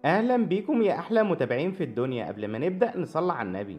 أهلا بيكم يا أحلى متابعين في الدنيا. قبل ما نبدأ نصلي على النبي.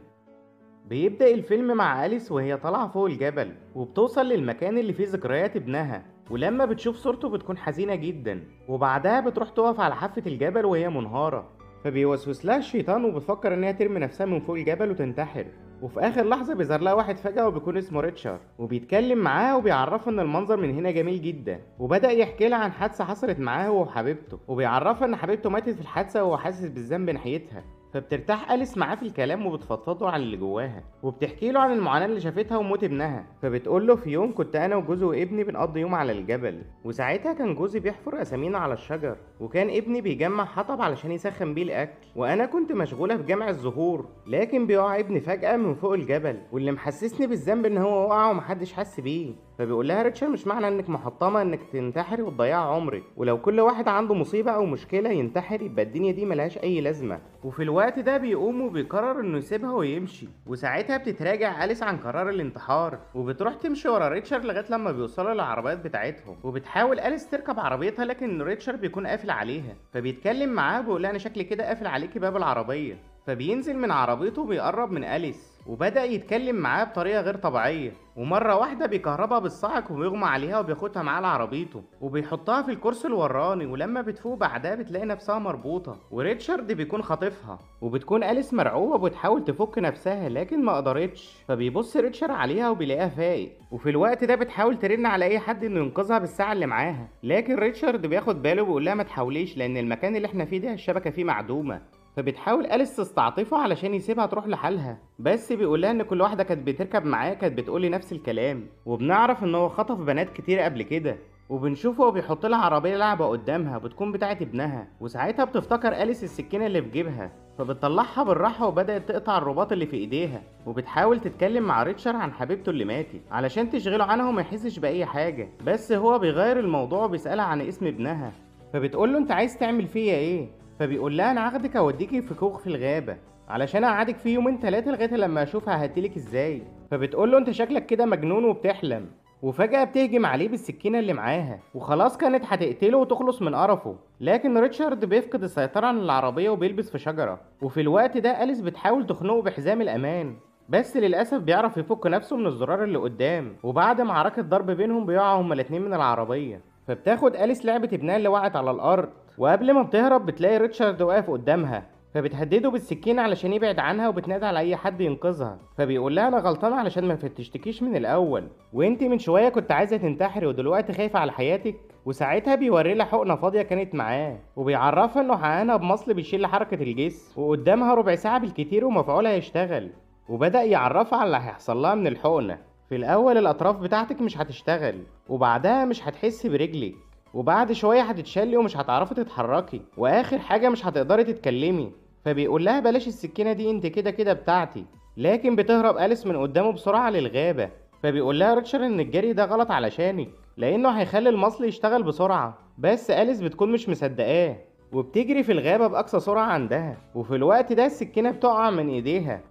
بيبدأ الفيلم مع أليس وهي طالعة فوق الجبل وبتوصل للمكان اللي فيه ذكريات ابنها، ولما بتشوف صورته بتكون حزينة جدا، وبعدها بتروح تقف على حافة الجبل وهي منهارة. فبيوسوس لها الشيطان وبتفكر إنها ترمي نفسها من فوق الجبل وتنتحر. وفي آخر لحظة بيظهر لها واحد فجأة وبيكون اسمه ريتشارد وبيتكلم معاها وبيعرفها إن المنظر من هنا جميل جدا، وبدأ يحكي لها عن حادثة حصلت معاه هو وحبيبته، وبيعرفها إن حبيبته ماتت في الحادثة وهو حاسس بالذنب ناحيتها. فبترتاح أليس معاه في الكلام وبتفضفضه عن اللي جواها، وبتحكي له عن المعاناة اللي شافتها وموت ابنها. فبتقول له في يوم كنت أنا وجوزي وابني بنقضي يوم على الجبل، وساعتها كان جوزي بيحفر أسامينا على الشجر، وكان ابني بيجمع حطب علشان يسخن بيه الأكل، وأنا كنت مشغولة في جمع الزهور، لكن بيقع ابني فجأة من فوق الجبل، واللي محسسني بالذنب إن هو وقع ومحدش حس بيه. فبيقول لها ريتشارد مش معنى انك محطمه انك تنتحري وتضيعي عمرك، ولو كل واحد عنده مصيبه او مشكله ينتحر يبقى الدنيا دي ملهاش اي لازمه. وفي الوقت ده بيقوم وبيقرر انه يسيبها ويمشي، وساعتها بتتراجع أليس عن قرار الانتحار وبتروح تمشي ورا ريتشارد لغايه لما بيوصلوا للعربيات بتاعتهم، وبتحاول أليس تركب عربيتها لكن ريتشارد بيكون قافل عليها. فبيتكلم معاه بيقول لها انا شكلي كده قافل عليكي باب العربيه. فبينزل من عربيته وبيقرب من أليس وبدأ يتكلم معاه بطريقة غير طبيعية، ومرة واحدة بيكهربها بالصعق وبيغمى عليها وبياخدها معاه لعربيته وبيحطها في الكرسي الوراني، ولما بتفوق بعدها بتلاقي نفسها مربوطة وريتشارد بيكون خاطفها، وبتكون أليس مرعوبة وبتحاول تفك نفسها لكن ما قدرتش. فبيبص ريتشارد عليها وبيلاقيها فايق، وفي الوقت ده بتحاول ترن على أي حد إنه ينقذها بالساعة اللي معاها، لكن ريتشارد بياخد باله وبيقول لها ما تحاوليش لأن المكان اللي احنا فيه ده الشبكة فيه معدومة. فبتحاول أليس تستعطفه علشان يسيبها تروح لحالها، بس بيقولها ان كل واحدة كانت بتركب معاه كانت بتقولي نفس الكلام، وبنعرف ان هو خطف بنات كتير قبل كده. وبنشوفه وهو بيحط لها عربية لعبة قدامها بتكون بتاعة ابنها، وساعتها بتفتكر أليس السكينة اللي في جيبها، فبتطلعها بالراحة وبدأت تقطع الرباط اللي في ايديها، وبتحاول تتكلم مع ريتشارد عن حبيبته اللي ماتت علشان تشغله عنها وما يحسش بأي حاجة، بس هو بيغير الموضوع وبيسألها عن اسم ابنها. فبتقول له انت عايز تعمل فيا ايه؟ فبيقول لها انا هاخدك اوديكي في كوخ في الغابه علشان اقعدك فيه يومين تلاتة لغايه لما اشوفها ههديلك ازاي. فبتقول له انت شكلك كده مجنون وبتحلم، وفجاه بتهجم عليه بالسكينه اللي معاها وخلاص كانت هتقتله وتخلص من قرفه، لكن ريتشارد بيفقد السيطره عن العربيه وبيلبس في شجره، وفي الوقت ده أليس بتحاول تخنقه بحزام الامان، بس للاسف بيعرف يفك نفسه من الزرار اللي قدام، وبعد معركه ضرب بينهم بيقعوا هما الاتنين من العربيه. فبتاخد أليس لعبة ابنها اللي وقعت على الأرض، وقبل ما بتهرب بتلاقي ريتشارد واقف قدامها، فبتهدده بالسكينة علشان يبعد عنها وبتنادي على أي حد ينقذها. فبيقول لها أنا غلطان علشان ما فتشتكيش من الأول، وأنت من شوية كنت عايزة تنتحري ودلوقتي خايفة على حياتك. وساعتها بيوري لها حقنة فاضية كانت معاه وبيعرفها إنه حقنها بمصل بيشيل حركة الجسم، وقدامها ربع ساعة بالكتير ومفعولها هيشتغل، وبدأ يعرفها على اللي هيحصل لها من الحقنة. في الأول الأطراف بتاعتك مش هتشتغل، وبعدها مش هتحسي برجلك، وبعد شوية هتتشلي ومش هتعرفي تتحركي، واخر حاجة مش هتقدري تتكلمي. فبيقول لها بلاش السكينة دي انت كده كده بتاعتي، لكن بتهرب أليس من قدامه بسرعة للغابة. فبيقول لها ريتشارد ان الجري ده غلط علشانك لانه هيخلي المصل يشتغل بسرعة، بس أليس بتكون مش مصدقاه وبتجري في الغابة بأقصى سرعة عندها، وفي الوقت ده السكينة بتقع من ايديها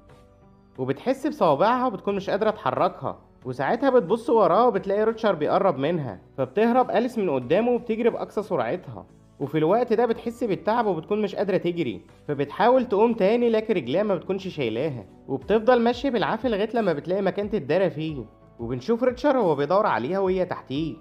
وبتحس بصوابعها وبتكون مش قادرة تحركها، وساعتها بتبص وراها وبتلاقي ريتشارد بيقرب منها، فبتهرب أليس من قدامه وبتجري بأقصى سرعتها، وفي الوقت ده بتحس بالتعب وبتكون مش قادرة تجري، فبتحاول تقوم تاني لكن رجليها ما بتكونش شايلاها، وبتفضل ماشية بالعافية لغاية لما بتلاقي مكان تتدارى فيه، وبنشوف ريتشارد وهو بيدور عليها وهي تحتيه،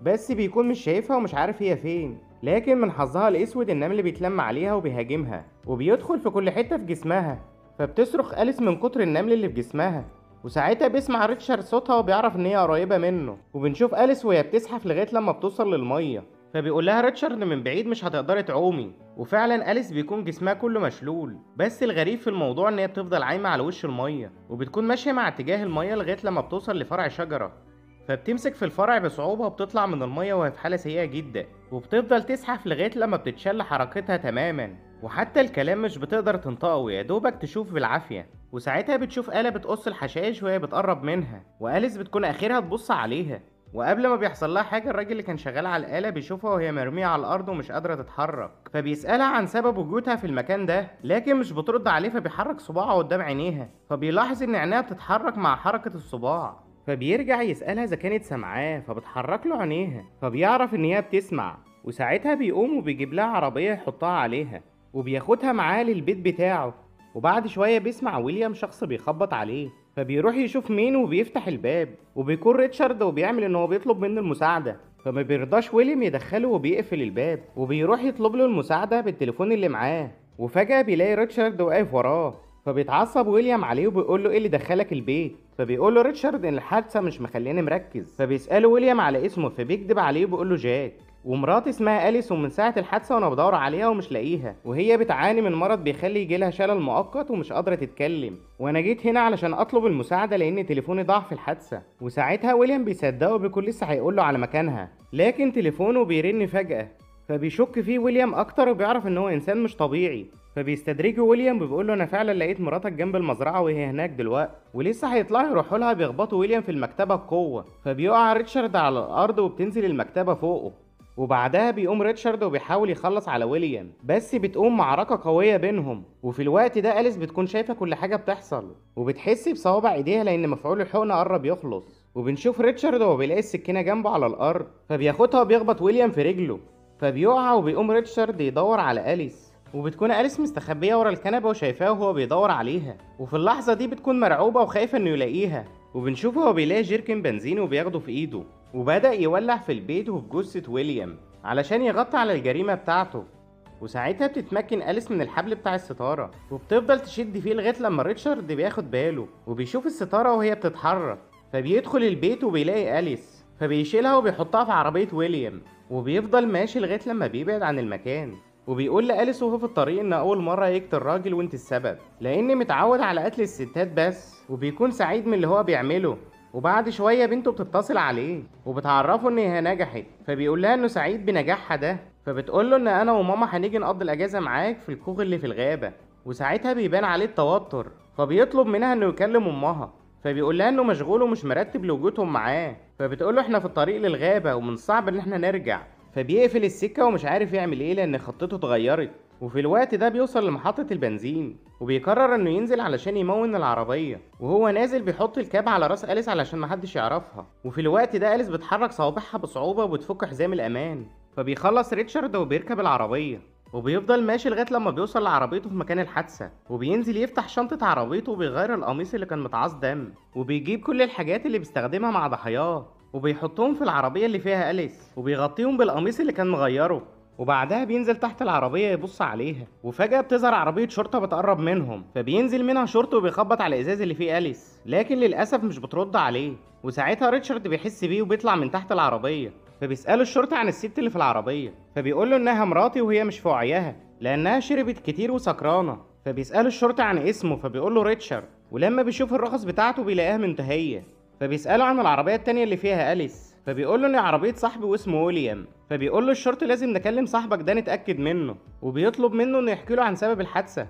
بس بيكون مش شايفها ومش عارف هي فين، لكن من حظها الأسود النمل بيتلم عليها وبيهاجمها وبيدخل في كل حتة في جسمها، فبتصرخ أليس من كتر النمل اللي في جسمها، وساعتها بيسمع ريتشارد صوتها وبيعرف ان هي قريبة منه، وبنشوف أليس وهي بتزحف لغاية لما بتوصل للمية، فبيقول لها ريتشارد من بعيد مش هتقدري تعومي، وفعلا أليس بيكون جسمها كله مشلول، بس الغريب في الموضوع ان هي بتفضل عايمة على وش المية وبتكون ماشية مع اتجاه المية لغاية لما بتوصل لفرع شجرة، فبتمسك في الفرع بصعوبة وبتطلع من المية وهي في حالة سيئة جدا، وبتفضل تزحف لغاية لما بتتشل حركتها تماما، وحتى الكلام مش بتقدر تنطقه ويا دوبك تشوف بالعافية، وساعتها بتشوف آلة بتقص الحشائش وهي بتقرب منها، وأليس بتكون آخرها تبص عليها، وقبل ما بيحصل لها حاجة الراجل اللي كان شغال على الآلة بيشوفها وهي مرمية على الأرض ومش قادرة تتحرك، فبيسألها عن سبب وجودها في المكان ده لكن مش بترد عليه، فبيحرك صباعه قدام عينيها، فبيلاحظ إن عينيها بتتحرك مع حركة الصباع، فبيرجع يسألها إذا كانت سامعاه فبتحرك له عينيها، فبيعرف إن هي بتسمع، وساعتها بيقوم وبيجيب لها عربية يحطها عليها، وبياخدها معاه للبيت بتاعه. وبعد شوية بيسمع ويليام شخص بيخبط عليه، فبيروح يشوف مين وبيفتح الباب، وبيكون ريتشارد وبيعمل ان هو بيطلب منه المساعدة. فما بيرضاش ويليام يدخله وبيقفل الباب، وبيروح يطلب له المساعدة بالتليفون اللي معاه. وفجأة بيلاقي ريتشارد واقف وراه، فبيتعصب ويليام عليه وبيقول له ايه اللي دخلك البيت. فبيقول له ريتشارد ان الحادثة مش مخليني مركز. فبيسأله ويليام على اسمه، فبيكدب عليه وبيقول له جاك، ومراتي اسمها أليس، ومن ساعة الحادثة وانا بدور عليها ومش لاقيها، وهي بتعاني من مرض بيخلي يجيلها شلل مؤقت ومش قادرة تتكلم، وانا جيت هنا علشان اطلب المساعدة لان تليفوني ضاع في الحادثة. وساعتها ويليام بيصدقه وبيكون لسه هيقول له على مكانها، لكن تليفونه بيرن فجأة. فبيشك فيه ويليام اكتر وبيعرف ان هو انسان مش طبيعي. فبيستدرجه ويليام وبيقول له انا فعلا لقيت مراتك جنب المزرعه وهي هناك دلوقتي، ولسه هيطلعوا يروحوا لها. بيخبطوا ويليام في المكتبه بقوه، فبيقع ريتشارد على الارض وبتنزل المكتبه فوقه. وبعدها بيقوم ريتشارد وبيحاول يخلص على ويليام، بس بتقوم معركة قوية بينهم. وفي الوقت ده أليس بتكون شايفة كل حاجة بتحصل، وبتحس بصوابع ايديها لأن مفعول الحقنة قرب يخلص. وبنشوف ريتشارد وهو بيلاقي السكينة جنبه على الأرض، فبياخدها وبيخبط ويليام في رجله، فبيقع. وبيقوم ريتشارد يدور على أليس، وبتكون أليس مستخبية ورا الكنبة وشايفاه وهو بيدور عليها. وفي اللحظة دي بتكون مرعوبة وخايفة إنه يلاقيها. وبنشوفه وهو بيلاقي جيركن بنزين وبياخده في إيده، وبدأ يولع في البيت وفي جثة ويليام علشان يغطي على الجريمة بتاعته. وساعتها بتتمكن أليس من الحبل بتاع الستارة، وبتفضل تشد فيه لغاية لما ريتشارد بياخد باله وبيشوف الستارة وهي بتتحرك. فبيدخل البيت وبيلاقي أليس، فبيشيلها وبيحطها في عربية ويليام، وبيفضل ماشي لغاية لما بيبعد عن المكان. وبيقول لأليس وهو في الطريق ان اول مرة يقتل راجل وانت السبب، لان متعود على قتل الستات بس، وبيكون سعيد من اللي هو بيعمله. وبعد شوية بنته بتتصل عليه وبتعرفه ان هي نجحت، فبيقول لها انه سعيد بنجاحها ده. فبتقول له ان انا وماما هنيجي نقضي الاجازة معاك في الكوخ اللي في الغابة. وساعتها بيبان عليه التوتر، فبيطلب منها انه يكلم امها. فبيقول لها انه مشغول ومش مرتب لوجودهم معاه. فبتقول له احنا في الطريق للغابة ومن صعب ان احنا نرجع. فبيقفل السكة ومش عارف يعمل ايه لان خطته اتغيرت. وفي الوقت ده بيوصل لمحطة البنزين، وبيقرر انه ينزل علشان يمون العربية. وهو نازل بيحط الكاب على راس أليس علشان محدش يعرفها. وفي الوقت ده أليس بتحرك صوابعها بصعوبة وبتفك حزام الأمان. فبيخلص ريتشارد وبيركب العربية، وبيفضل ماشي لغاية لما بيوصل لعربيته في مكان الحادثة. وبينزل يفتح شنطة عربيته وبيغير القميص اللي كان متعاص دم، وبيجيب كل الحاجات اللي بيستخدمها مع ضحاياه وبيحطهم في العربية اللي فيها أليس، وبيغطيهم بالقميص اللي كان مغيره. وبعدها بينزل تحت العربية يبص عليها، وفجأة بتظهر عربية شرطة بتقرب منهم، فبينزل منها شرطي وبيخبط على الإزاز اللي فيه أليس، لكن للأسف مش بترد عليه. وساعتها ريتشارد بيحس بيه وبيطلع من تحت العربية، فبيسأله الشرطي عن الست اللي في العربية، فبيقول له إنها مراتي وهي مش في وعيها لأنها شربت كتير وسكرانة. فبيسأله الشرطي عن اسمه، فبيقول له ريتشارد. ولما بيشوف الرخص بتاعته بيلاقيها منتهية. فبيسأله عن العربية التانية اللي فيها أليس، فبيقول له إن عربية صاحبي واسمه ويليام. فبيقول له الشرطي لازم نكلم صاحبك ده نتأكد منه، وبيطلب منه إنه يحكي له عن سبب الحادثة.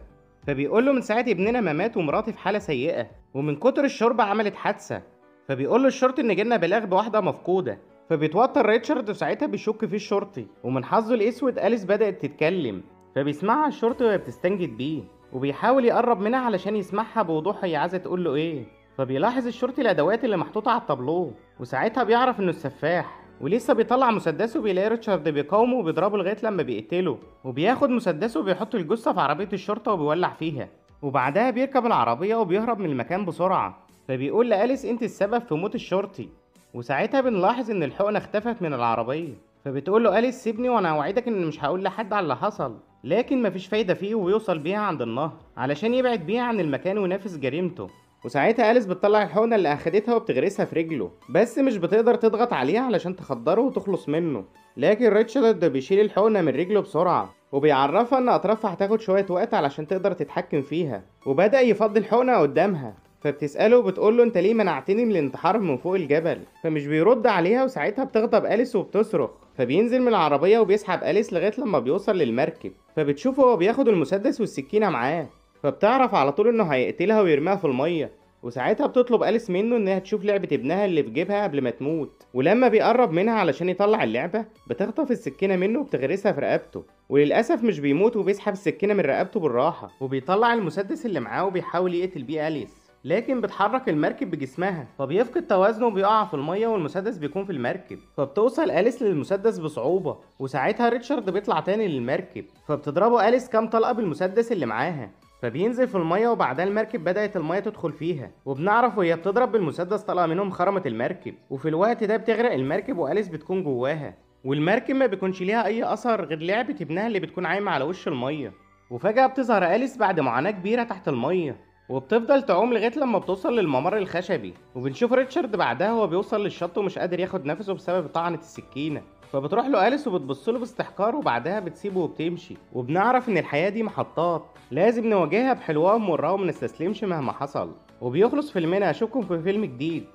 فبيقول له من ساعة ابننا ما مات ومراتي في حالة سيئة، ومن كتر الشرب عملت حادثة. فبيقول له الشرطي إن جالنا بلاغ بواحدة مفقودة. فبيتوتر ريتشارد وساعتها بيشك فيه الشرطي، ومن حظه الأسود أليس بدأت تتكلم. فبيسمعها الشرطي وهي بتستنجد بيه، وبيحاول يقرب منها علشان يسمعها بوضوح هي عايزة تقول له إيه. فبيلاحظ الشرطي الأدوات اللي محطوطة على الطابلوه، وساعتها بيعرف إنه السفاح. ولسه بيطلع مسدسه وبيلاقي ريتشارد بيقاومه وبيضربه لغاية لما بيقتله، وبياخد مسدسه وبيحط الجثة في عربية الشرطة وبيولع فيها. وبعدها بيركب العربية وبيهرب من المكان بسرعة. فبيقول لأليس انت السبب في موت الشرطي. وساعتها بنلاحظ ان الحقنة اختفت من العربية. فبتقول له أليس سيبني وانا اوعدك ان مش هقول لحد على اللي حصل. لكن مفيش فايدة فيه، وبيوصل بيها عند النهر علشان يبعد بيها عن المكان وينافس جريمته. وساعتها أليس بتطلع الحقنة اللي أخدتها وبتغرسها في رجله، بس مش بتقدر تضغط عليها علشان تخدره وتخلص منه. لكن ريتشارد بيشيل الحقنة من رجله بسرعة، وبيعرفها إن أطرافها هتاخد شوية وقت علشان تقدر تتحكم فيها، وبدأ يفضي الحقنة قدامها. فبتسأله وبتقوله أنت ليه منعتني من الانتحار من فوق الجبل؟ فمش بيرد عليها، وساعتها بتغضب أليس وبتصرخ. فبينزل من العربية وبيسحب أليس لغاية لما بيوصل للمركب. فبتشوفه وهو بياخد المسدس والسكينة معاه، فبتعرف على طول انه هيقتلها ويرميها في الميه. وساعتها بتطلب أليس منه انها تشوف لعبة ابنها اللي في جيبها قبل ما تموت. ولما بيقرب منها علشان يطلع اللعبة بتخطف السكينة منه وبتغرسها في رقبته، وللأسف مش بيموت، وبيسحب السكينة من رقبته بالراحة، وبيطلع المسدس اللي معاه وبيحاول يقتل بيه أليس. لكن بتحرك المركب بجسمها، فبيفقد توازنه وبيقع في المية والمسدس بيكون في المركب. فبتوصل أليس للمسدس بصعوبة، وساعتها ريتشارد بيطلع تاني للمركب، فبتضربه أليس كام طلقة بالمسدس اللي معاها، فبينزل في المية وبعدها المركب بدأت المية تدخل فيها، وبنعرف وهي بتضرب بالمسدس طلقة منهم خرمت المركب، وفي الوقت ده بتغرق المركب وأليس بتكون جواها، والمركب ما بيكونش ليها أي أثر غير لعبة ابنها اللي بتكون عايمة على وش المية. وفجأة بتظهر أليس بعد معاناة كبيرة تحت المية، وبتفضل تعوم لغاية لما بتوصل للممر الخشبي، وبنشوف ريتشارد بعدها هو بيوصل للشط ومش قادر ياخد نفسه بسبب طعنة السكينة، فبتروح له أليس وبتبصله باستحقار وبعدها بتسيبه وبتمشي، وبنعرف إن الحياة دي محطات لازم نواجهها بحلوها ومرها ومنستسلمش مهما حصل. وبيخلص فيلمنا، أشوفكم في فيلم جديد.